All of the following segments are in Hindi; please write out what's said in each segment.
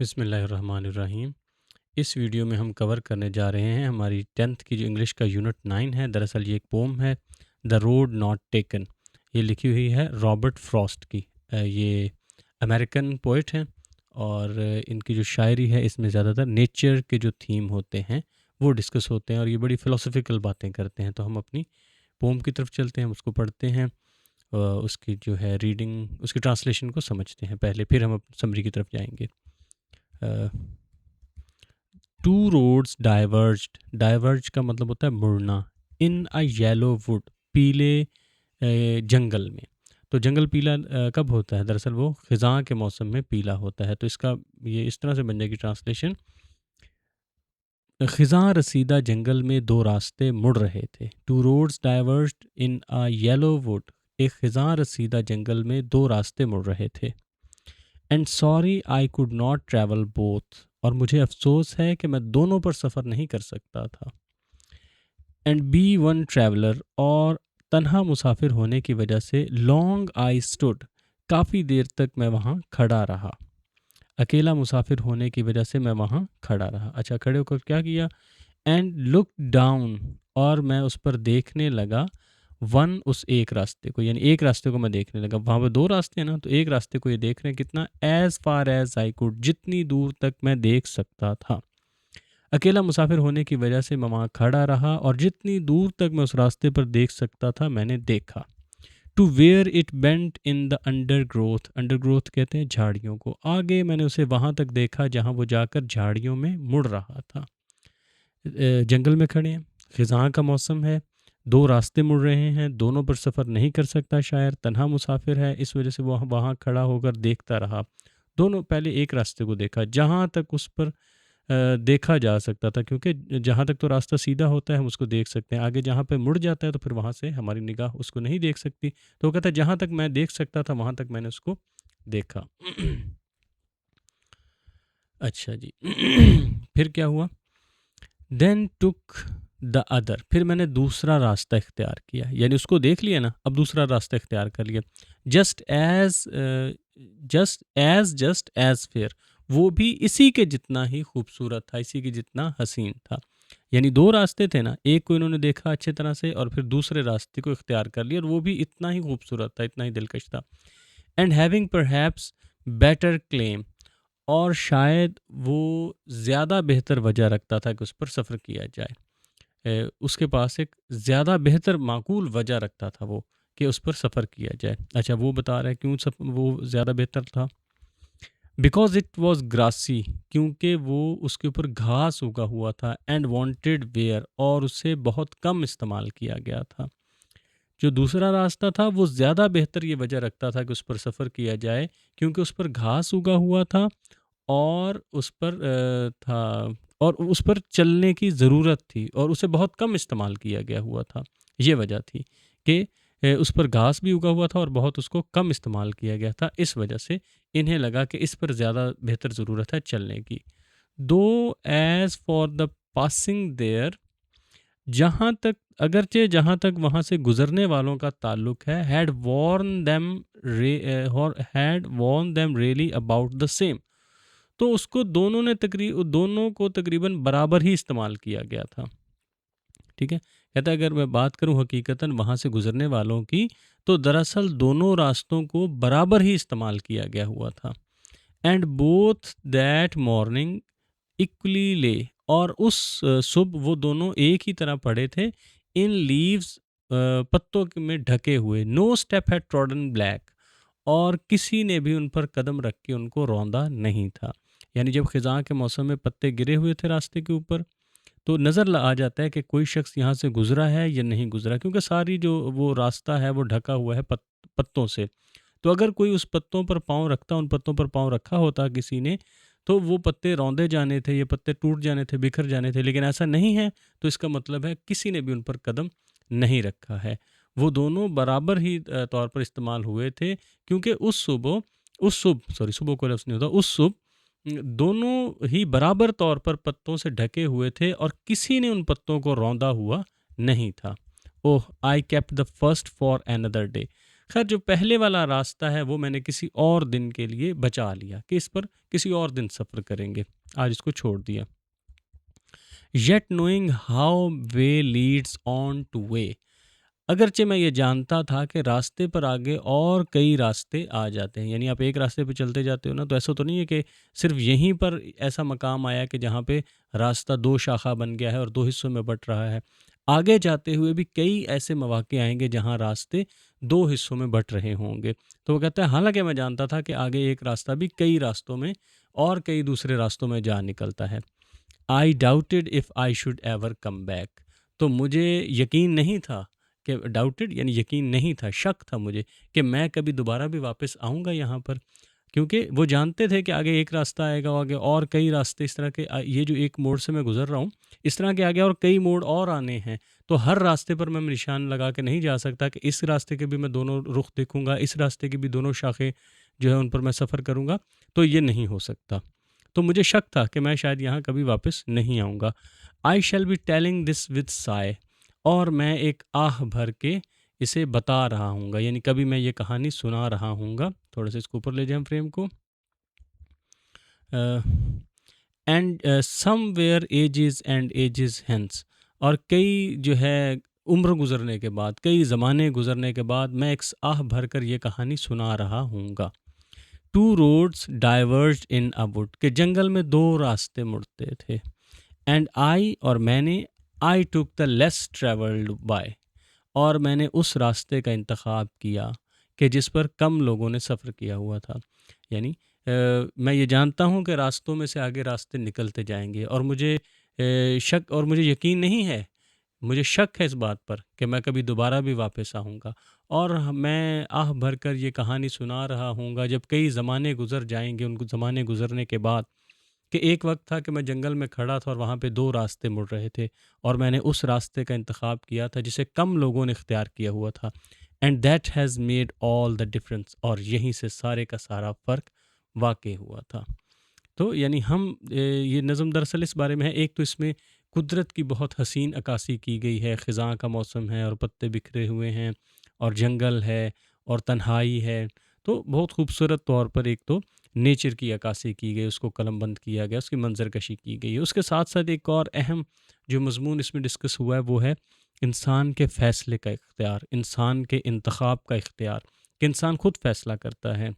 बिस्मिल्लाहिर्रहमानिर्रहीम। इस वीडियो में हम कवर करने जा रहे हैं हमारी 10th की जो इंग्लिश का यूनिट 9 है। दरअसल ये एक पोम है, द रोड नॉट टेकन। ये लिखी हुई है रॉबर्ट फ्रॉस्ट की। ये अमेरिकन पोइट हैं और इनकी जो शायरी है इसमें ज़्यादातर नेचर के जो थीम होते हैं वो डिस्कस होते हैं और ये बड़ी फ़िलोसॉफ़िकल बातें करते हैं। तो हम अपनी पोम की तरफ चलते हैं, हम उसको पढ़ते हैं, उसकी जो है रीडिंग, उसकी ट्रांसलेशन को समझते हैं पहले, फिर हम समरी की तरफ जाएंगे। Two roads डाइवर्ज्ड। डाइवर्ज का मतलब होता है मुड़ना। इन अ येलो वुड, पीले जंगल में। तो जंगल पीला कब होता है? दरअसल वो ख़िज़ां के मौसम में पीला होता है। तो इसका ये इस तरह से बन जाएगी ट्रांसलेशन। ख़िज़ां रसीदा जंगल में दो रास्ते मुड़ रहे थे। Two roads डाइवर्ज्ड in a yellow would. एक ख़िज़ां रसीदा जंगल में दो रास्ते मुड़ रहे थे। And sorry I could not travel both. और मुझे अफसोस है कि मैं दोनों पर सफ़र नहीं कर सकता था। एंड बी वन ट्रैवलर, और तन्हा मुसाफिर होने की वजह से लॉन्ग आई स्टूड, काफ़ी देर तक मैं वहाँ खड़ा रहा। अकेला मुसाफिर होने की वजह से मैं वहाँ खड़ा रहा। अच्छा, खड़े होकर क्या किया? एंड लुक डाउन, और मैं उस पर देखने लगा। वन, उस एक रास्ते को, यानी एक रास्ते को मैं देखने लगा। वहाँ पर दो रास्ते हैं ना, तो एक रास्ते को ये देख रहे हैं कितना, as far as I could, जितनी दूर तक मैं देख सकता था। अकेला मुसाफिर होने की वजह से मैं वहाँ खड़ा रहा और जितनी दूर तक मैं उस रास्ते पर देख सकता था मैंने देखा। To where it bent in the undergrowth. Undergrowth कहते हैं झाड़ियों को। आगे मैंने उसे वहाँ तक देखा जहाँ वो जाकर झाड़ियों में मुड़ रहा था। जंगल में खड़े हैं, ख़िज़ां का मौसम है, दो रास्ते मुड़ रहे हैं, दोनों पर सफ़र नहीं कर सकता शायर, तन्हा मुसाफिर है, इस वजह से वो वहाँ खड़ा होकर देखता रहा। दोनों, पहले एक रास्ते को देखा जहाँ तक उस पर देखा जा सकता था, क्योंकि जहाँ तक तो रास्ता सीधा होता है हम उसको देख सकते हैं, आगे जहाँ पे मुड़ जाता है तो फिर वहाँ से हमारी निगाह उसको नहीं देख सकती। तो वो कहता है जहाँ तक मैं देख सकता था वहाँ तक मैंने उसको देखा। अच्छा जी। फिर क्या हुआ? देन टुक द अदर, फिर मैंने दूसरा रास्ता इख्तियार किया, यानी उसको देख लिया ना, अब दूसरा रास्ता इख्तियार कर लिया। Just as just as fair, वो भी इसी के जितना ही खूबसूरत था, इसी के जितना हसीन था। यानी दो रास्ते थे ना, एक को इन्होंने देखा अच्छे तरह से और फिर दूसरे रास्ते को इख्तियार कर लिया और वो भी इतना ही खूबसूरत था, इतना ही दिलकश था। And having perhaps better claim, और शायद वो ज़्यादा बेहतर वजह रखता था कि उस पर सफ़र किया जाए। उसके पास एक ज़्यादा बेहतर माकूल वजह रखता था वो कि उस पर सफ़र किया जाए। अच्छा, वो बता रहा है क्यों वो ज़्यादा बेहतर था। बिकॉज इट वॉज ग्रासी, क्योंकि वो उसके ऊपर घास उगा हुआ था। एंड वॉन्टेड वेयर, और उसे बहुत कम इस्तेमाल किया गया था। जो दूसरा रास्ता था वो ज़्यादा बेहतर ये वजह रखता था कि उस पर सफ़र किया जाए, क्योंकि उस पर घास उगा हुआ था और उस पर था, और उस पर चलने की ज़रूरत थी और उसे बहुत कम इस्तेमाल किया गया हुआ था। ये वजह थी कि उस पर घास भी उगा हुआ था और बहुत उसको कम इस्तेमाल किया गया था। इस वजह से इन्हें लगा कि इस पर ज़्यादा बेहतर ज़रूरत है चलने की। Though as for the passing there, जहाँ तक, अगरचे जहाँ तक वहाँ से गुज़रने वालों का ताल्लुक है, had worn them really about the same, तो उसको दोनों को तकरीबन बराबर ही इस्तेमाल किया गया था। ठीक है, कहता है अगर मैं बात करूं हकीकतन वहाँ से गुज़रने वालों की, तो दरअसल दोनों रास्तों को बराबर ही इस्तेमाल किया गया हुआ था। And both that morning equally ले, और उस सुबह वो दोनों एक ही तरह पड़े थे। इन लीव्स, में ढके हुए। No step had trodden black, और किसी ने भी उन पर कदम रख के उनको रौंदा नहीं था। यानी जब ख़िज़ां के मौसम में पत्ते गिरे हुए थे रास्ते के ऊपर, तो नज़र आ जाता है कि कोई शख्स यहाँ से गुज़रा है या नहीं गुज़रा, क्योंकि सारी जो वो रास्ता है वो ढका हुआ है पत्तों से। तो अगर कोई उस पत्तों पर पाँव रखता, उन पत्तों पर पाँव रखा होता किसी ने, तो वो पत्ते रौंदे जाने थे, ये पत्ते टूट जाने थे, बिखर जाने थे, लेकिन ऐसा नहीं है। तो इसका मतलब है किसी ने भी उन पर कदम नहीं रखा है। वो दोनों बराबर ही तौर पर इस्तेमाल हुए थे, क्योंकि सुबह को लफ्ज़ नहीं होता, उस सुबह दोनों ही बराबर तौर पर पत्तों से ढके हुए थे और किसी ने उन पत्तों को रौंदा हुआ नहीं था। Oh, I kept the first for another day, खैर जो पहले वाला रास्ता है वो मैंने किसी और दिन के लिए बचा लिया कि इस पर किसी और दिन सफ़र करेंगे, आज इसको छोड़ दिया। Yet knowing how way Leeds on two way, अगरचे मैं ये जानता था कि रास्ते पर आगे और कई रास्ते आ जाते हैं, यानी आप एक रास्ते पे चलते जाते हो ना, तो ऐसा तो नहीं है कि सिर्फ यहीं पर ऐसा मकाम आया कि जहाँ पे रास्ता दो शाखा बन गया है और दो हिस्सों में बँट रहा है। आगे जाते हुए भी कई ऐसे मौके आएंगे जहाँ रास्ते दो हिस्सों में बँट रहे होंगे। तो वो कहता है हालांकि मैं जानता था कि आगे एक रास्ता भी कई रास्तों में और कई दूसरे रास्तों में जा निकलता है। आई doubted if I should ever come back, तो मुझे यकीन नहीं था कि डाउटेड यानी यकीन नहीं था, शक था मुझे कि मैं कभी दोबारा भी वापस आऊँगा यहाँ पर, क्योंकि वो जानते थे कि आगे एक रास्ता आएगा, आगे और कई रास्ते इस तरह के ये जो एक मोड़ से मैं गुजर रहा हूँ, इस तरह के आगे और कई मोड़ और आने हैं। तो हर रास्ते पर मैं निशान लगा के नहीं जा सकता कि इस रास्ते के भी मैं दोनों रुख देखूंगा, इस रास्ते की भी दोनों शाखें जो है उन पर मैं सफ़र करूंगा, तो ये नहीं हो सकता। तो मुझे शक था कि मैं शायद यहाँ कभी वापस नहीं आऊँगा। I shall be telling this with sigh, और मैं एक आह भर के इसे बता रहा हूँगा, यानी कभी मैं ये कहानी सुना रहा हूँगा। थोड़ा सा इसको ऊपर ले जाएं फ्रेम को। And somewhere ages and ages hence, और कई जो है उम्र गुजरने के बाद, कई ज़माने गुजरने के बाद मैं एक आह भर कर ये कहानी सुना रहा हूँगा। Two roads diverge in a wood, के जंगल में दो रास्ते मुड़ते थे। एंड आई, और मैंने, I took the less travelled by, और मैंने उस रास्ते का इंतखाब किया कि जिस पर कम लोगों ने सफ़र किया हुआ था। यानी मैं ये जानता हूँ कि रास्तों में से आगे रास्ते निकलते जाएंगे, और मुझे शक और मुझे यकीन नहीं है, मुझे शक है इस बात पर कि मैं कभी दोबारा भी वापस आऊँगा। और मैं आह भर कर ये कहानी सुना रहा हूँगा जब कई ज़माने गुज़र जाएंगे, उन ज़माने गुज़रने के बाद, कि एक वक्त था कि मैं जंगल में खड़ा था और वहाँ पे दो रास्ते मुड़ रहे थे, और मैंने उस रास्ते का इंतखाब किया था जिसे कम लोगों ने इख्तियार किया हुआ था। And that has made all the difference, और यहीं से सारे का सारा फ़र्क वाक़ई हुआ था। तो यानी ये नज़म दरअसल इस बारे में है, एक तो इसमें कुदरत की बहुत हसीन अक्कासी की गई है, ख़िज़ां का मौसम है और पत्ते बिखरे हुए हैं और जंगल है और तन्हाई है। तो बहुत खूबसूरत तौर पर एक तो नेचर की अक्कासी की गई, उसको कलमबंद किया गया, उसकी मंजरकशी की गई है। उसके साथ साथ एक और अहम जो मज़मून इसमें डिस्कस हुआ है वो है इंसान के फ़ैसले का इख्तियार, इंसान के इंतखाब का इख्तियार, कि इंसान खुद फ़ैसला करता है।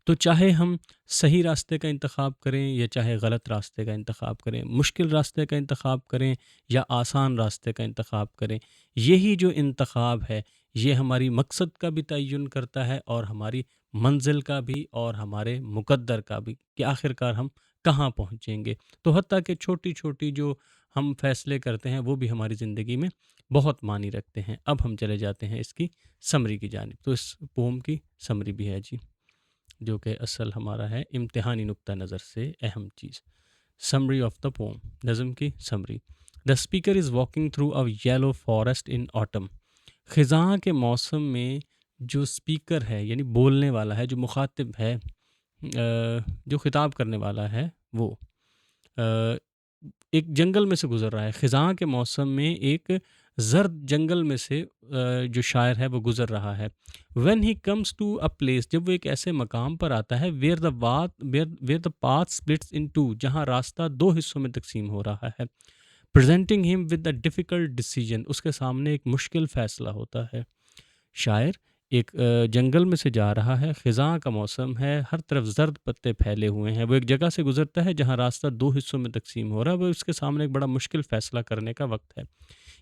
तो चाहे हम सही रास्ते का इंतखाब करें या चाहे गलत रास्ते का इंतखाब करें, मुश्किल रास्ते का इंतखाब करें या आसान रास्ते का इंतखाब करें, यही जो इंतखाब है ये हमारी मकसद का भी तयन करता है और हमारी मंजिल का भी और हमारे मुकद्दर का भी, कि आखिरकार हम कहाँ पहुँचेंगे। तो हत्ता कि छोटी छोटी जो हम फैसले करते हैं वो भी हमारी ज़िंदगी में बहुत मानी रखते हैं। अब हम चले जाते हैं इसकी समरी की जानिब। तो इस पोम की समरी भी है जी, जो कि असल हमारा है इम्तिहानी नुक्ता नज़र से अहम चीज़। समरी ऑफ द पोम, नज़म की summary. The speaker is walking through a yellow forest in autumn, ख़िज़ां के मौसम में जो स्पीकर है यानी बोलने वाला है, जो मुखातिब है, जो ख़िताब करने वाला है, वो एक जंगल में से गुज़र रहा है। ख़िज़ां के मौसम में एक ज़र्द जंगल में से जो शायर है वो गुज़र रहा है। When he comes to a place, जब वो एक ऐसे मकाम पर आता है, where the path splits in two, जहाँ रास्ता दो हिस्सों में तकसीम हो रहा है। Presenting him with a difficult decision, उसके सामने एक मुश्किल फ़ैसला होता है। शायर एक जंगल में से जा रहा है, ख़िज़ां का मौसम है, हर तरफ ज़र्द पत्ते फैले हुए हैं। वो एक जगह से गुज़रता है जहाँ रास्ता दो हिस्सों में तकसीम हो रहा है। वो उसके सामने एक बड़ा मुश्किल फ़ैसला करने का वक्त है।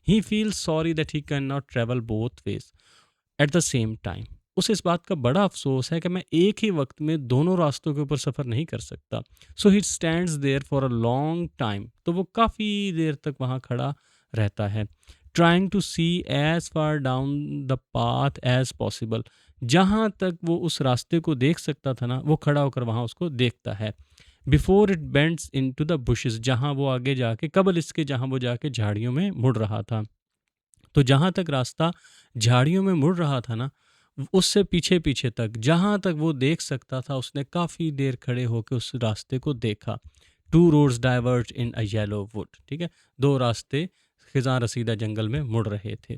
He feels sorry that he can not travel both ways at the same time, उसे इस बात का बड़ा अफसोस है कि मैं एक ही वक्त में दोनों रास्तों के ऊपर सफ़र नहीं कर सकता। So he stands there for a long time, तो वो काफ़ी देर तक वहाँ खड़ा रहता है। Trying to see as far down the path as possible, जहाँ तक वो उस रास्ते को देख सकता था ना, वो खड़ा होकर वहाँ उसको देखता है। Before it bends into the bushes, जहाँ वो आगे जाके कबल इसके जहाँ वो जाके झाड़ियों में मुड़ रहा था। तो जहाँ तक रास्ता झाड़ियों में मुड़ रहा था ना, उससे पीछे पीछे तक जहाँ तक वो देख सकता था, उसने काफ़ी देर खड़े होकर उस रास्ते को देखा। To roads diverge in a yellow would, ठीक है, दो रास्ते खिज़ां रसीदा जंगल में मुड़ रहे थे।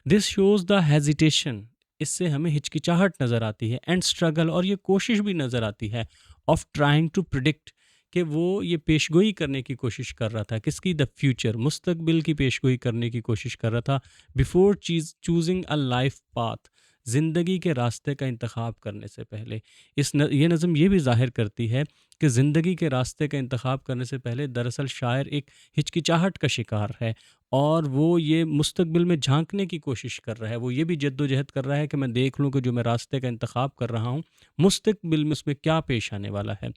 दिस शोज़ द हेजिटेशन, इससे हमें हिचकिचाहट नज़र आती है, एंड स्ट्रगल, और ये कोशिश भी नज़र आती है, ऑफ ट्राइंग टू प्रिडिक्ट, कि वो ये पेशगोई करने की कोशिश कर रहा था, किसकी, द फ्यूचर, मुस्तकबिल की पेशगोई करने की कोशिश कर रहा था, before choosing a life path, ज़िंदगी के रास्ते का इंतखाब करने से पहले। ये नज़म ये भी ज़ाहिर करती है कि ज़िंदगी के रास्ते का इंतखाब करने से पहले दरअसल शायर एक हिचकिचाहट का शिकार है, और वो ये मुस्तकबिल में झांकने की कोशिश कर रहा है, वो ये भी जद्दोजहद कर रहा है कि मैं देख लूँ कि जो मैं रास्ते का इंतखाब कर रहा हूँ, मुस्तकबिल में उसमें क्या पेश आने वाला है।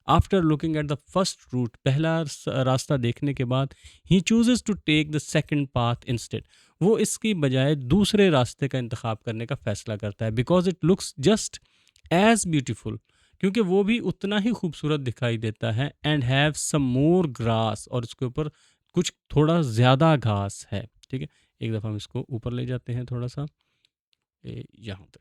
After looking at the first route, पहला रास्ता देखने के बाद, he chooses to take the second path instead, वो इसकी बजाय दूसरे रास्ते का इंतखाब करने का फ़ैसला करता है, because it looks just as beautiful, क्योंकि वो भी उतना ही खूबसूरत दिखाई देता है, and have some more grass, और उसके ऊपर कुछ थोड़ा ज़्यादा घास है। ठीक है, एक दफ़ा हम इसको ऊपर ले जाते हैं थोड़ा सा, यहाँ तक।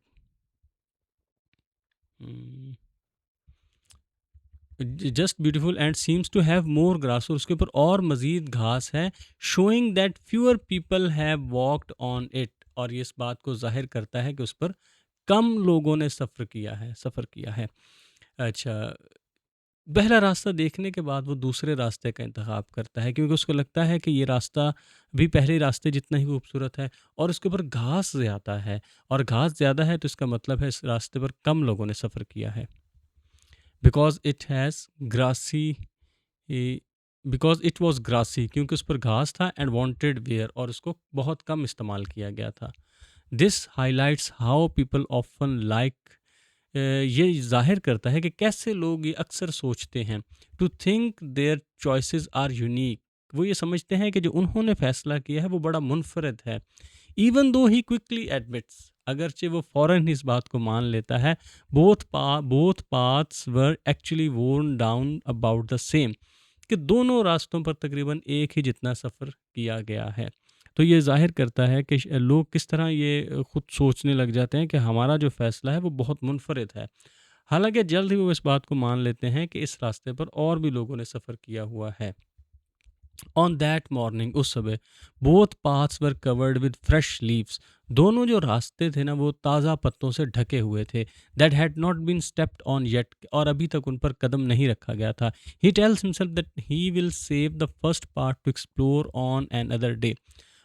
Just beautiful and seems to have more grass, और उसके ऊपर और मज़ीद घास है, showing that fewer people have walked on it, और ये इस बात को जाहिर करता है कि उस पर कम लोगों ने सफ़र किया है। अच्छा, पहला रास्ता देखने के बाद वो दूसरे रास्ते का इंतखाब करता है, क्योंकि उसको लगता है कि ये रास्ता भी पहले रास्ते जितना ही खूबसूरत है, और उसके ऊपर घास ज़्यादा है, और घास ज़्यादा है तो इसका मतलब है इस रास्ते पर कम लोगों ने सफ़र किया है। Because it has grassy, because it was grassy, क्योंकि उस पर घास था, एंड वॉन्टेड वेयर, और उसको बहुत कम इस्तेमाल किया गया था। This highlights how people often like, ये ज़ाहिर करता है कि कैसे लोग ये अक्सर सोचते हैं, to think their choices are unique, वो ये समझते हैं कि जो उन्होंने फ़ैसला किया है वो बड़ा मुनफरद है। इवन दो ही क्विकली एडमिट्स, अगरचे वो फ़ौरन इस बात को मान लेता है, both paths were actually worn down about the same, कि दोनों रास्तों पर तकरीबन एक ही जितना सफ़र किया गया है। तो ये ज़ाहिर करता है कि लोग किस तरह ये खुद सोचने लग जाते हैं कि हमारा जो फ़ैसला है वो बहुत मुनफरद है। हालांकि जल्द ही वो इस बात को मान लेते हैं कि इस रास्ते पर और भी लोगों ने सफ़र किया हुआ है। ऑन दैट मॉर्निंग, उस सुबह, both paths were covered with fresh leaves, दोनों जो रास्ते थे ना वो ताज़ा पत्तों से ढके हुए थे, that had not been stepped on yet, और अभी तक उन पर कदम नहीं रखा गया था। He tells himself that he will save the first part two explore on an other day,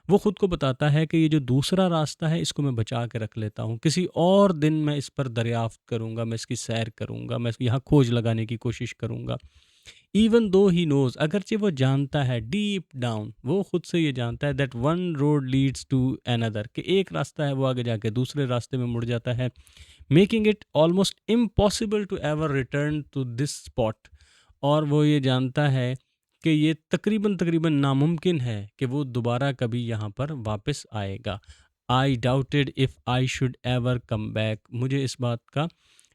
वो खुद को बताता है कि ये जो दूसरा रास्ता है इसको मैं बचा के रख लेता हूँ, किसी और दिन मैं इस पर दरियाफ्त करूँगा, मैं इसकी सैर करूँगा, मैं यहाँ खोज लगाने की कोशिश करूँगा। इवन दो ही नोज, अगरचे वो जानता है डीप डाउन, वो खुद से ये जानता है, that one road leads to another, कि एक रास्ता है वो आगे जाके दूसरे रास्ते में मुड़ जाता है, making it almost impossible to ever return to this spot, और वो ये जानता है कि ये तकरीबन तकरीबन नामुमकिन है कि वो दोबारा कभी यहाँ पर वापस आएगा। आई doubted if I should ever come back, मुझे इस बात का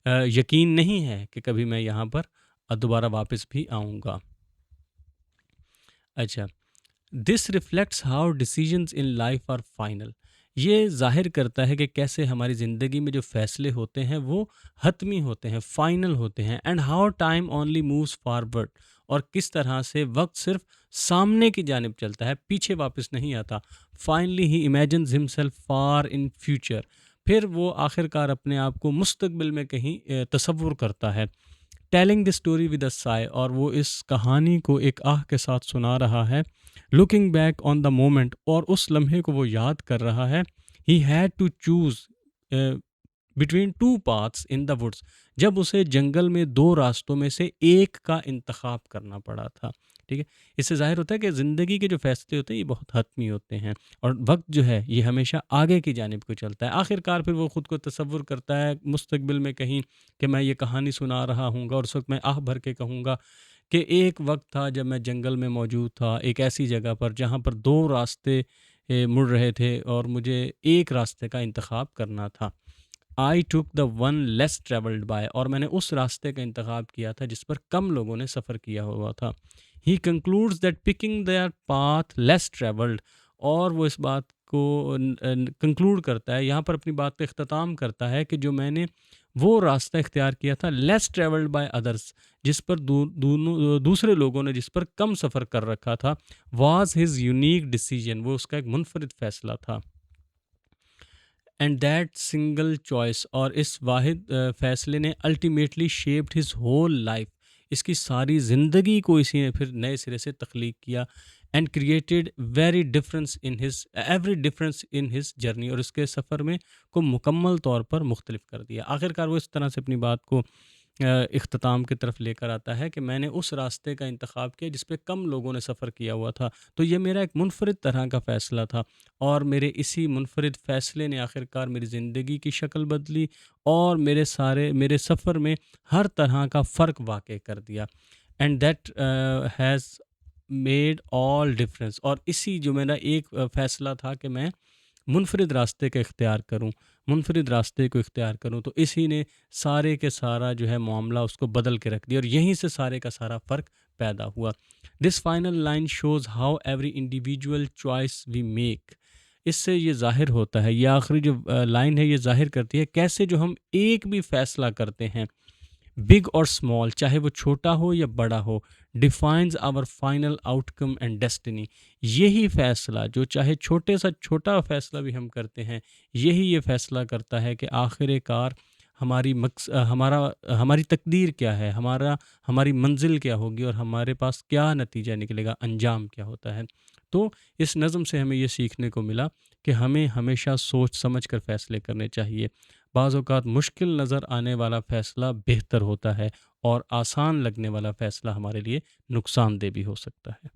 यकीन नहीं है कि कभी मैं यहाँ पर दोबारा वापस भी आऊँगा। अच्छा, this reflects how decisions in life are final, ये जाहिर करता है कि कैसे हमारी ज़िंदगी में जो फ़ैसले होते हैं वो हतमी होते हैं, फाइनल होते हैं, and how time only moves forward, और किस तरह से वक्त सिर्फ सामने की जानिब चलता है, पीछे वापस नहीं आता। Finally he imagines himself far in future, फिर वो आखिरकार अपने आप को मुस्तकबिल में कहीं तसव्वुर करता है। Telling the story with a Sai, और वो इस कहानी को एक आह के साथ सुना रहा है। Looking back on the moment, और उस लम्हे को वो याद कर रहा है। He had to choose between two paths in the woods, जब उसे जंगल में दो रास्तों में से एक का इंतखाब करना पड़ा था। ठीक है, इससे जाहिर होता है कि ज़िंदगी के जो फ़ैसले होते हैं ये बहुत हतमी होते हैं, और वक्त जो है ये हमेशा आगे की जानिब को चलता है। आखिरकार फिर वो ख़ुद को तसव्वुर करता है मुस्तकबिल में कहीं, कि मैं ये कहानी सुना रहा हूँगा, और उस वक्त मैं आह भर के कहूँगा कि एक वक्त था जब मैं जंगल में मौजूद था, एक ऐसी जगह पर जहाँ पर दो रास्ते मुड़ रहे थे, और मुझे एक रास्ते का इंतखाब करना था। I took the one less travelled by, और मैंने उस रास्ते का इंतखाब किया था जिस पर कम लोगों ने सफ़र किया हुआ था। He concludes that picking their path less travelled, और वो इस बात को कंक्लूड करता है, यहाँ पर अपनी बात का इख्तिताम करता है कि जो मैंने वो रास्ता इख्तियार किया था लेस ट्रेवल्ड बाय अदर्स, जिस पर दूसरे लोगों ने जिस पर कम सफ़र कर रखा था, वाज हिज यूनिक डिसीजन, वो उसका एक मुनफरिद फ़ैसला था। एंड दैट सिंगल चॉइस, और इस वाहिद फैसले ने ultimately shaped his whole life, इसकी सारी ज़िंदगी को इसी ने फिर नए सिरे से तख्लीक किया, and created very difference in his every difference in his journey, और इसके सफ़र में को मुकम्मल तौर पर मुख्तलिफ कर दिया। आखिरकार वो इस तरह से अपनी बात को इख्तिताम की तरफ लेकर आता है कि मैंने उस रास्ते का इंतखाब किया जिस पे कम लोगों ने सफ़र किया हुआ था, तो ये मेरा एक मुनफरिद तरह का फ़ैसला था, और मेरे इसी मुनफरिद फ़ैसले ने आखिरकार मेरी ज़िंदगी की शक्ल बदली और मेरे सफ़र में हर तरह का फ़र्क वाक़ कर दिया, and that has made all difference. और इसी जो मेरा एक फ़ैसला था कि मैं मुनफरिद रास्ते का इख्तियार करूँ, मुनफरिद रास्ते को इख्तियार करूँ, तो इसी ने सारे के सारा जो है मामला उसको बदल के रख दिया, और यहीं से सारे का सारा फ़र्क पैदा हुआ। This final line shows how every individual choice we make, इससे ये ज़ाहिर होता है, ये आखिरी जो लाइन है ये ज़ाहिर करती है कैसे जो हम एक भी फ़ैसला करते हैं, बिग और स्मॉल, चाहे वो छोटा हो या बड़ा हो, defines our final outcome and destiny. यही फ़ैसला, जो चाहे छोटे सा छोटा फ़ैसला भी हम करते हैं, यही ये फ़ैसला करता है कि आखिरकार हमारी तकदीर क्या है, हमारी मंजिल क्या होगी, और हमारे पास क्या नतीजा निकलेगा, अंजाम क्या होता है। तो इस नज़म से हमें ये सीखने को मिला कि हमें हमेशा सोच समझ कर फ़ैसले करने चाहिए। बाज़ औक़ात मुश्किल नज़र आने वाला फ़ैसला बेहतर होता है, और आसान लगने वाला फ़ैसला हमारे लिए नुकसानदेह भी हो सकता है।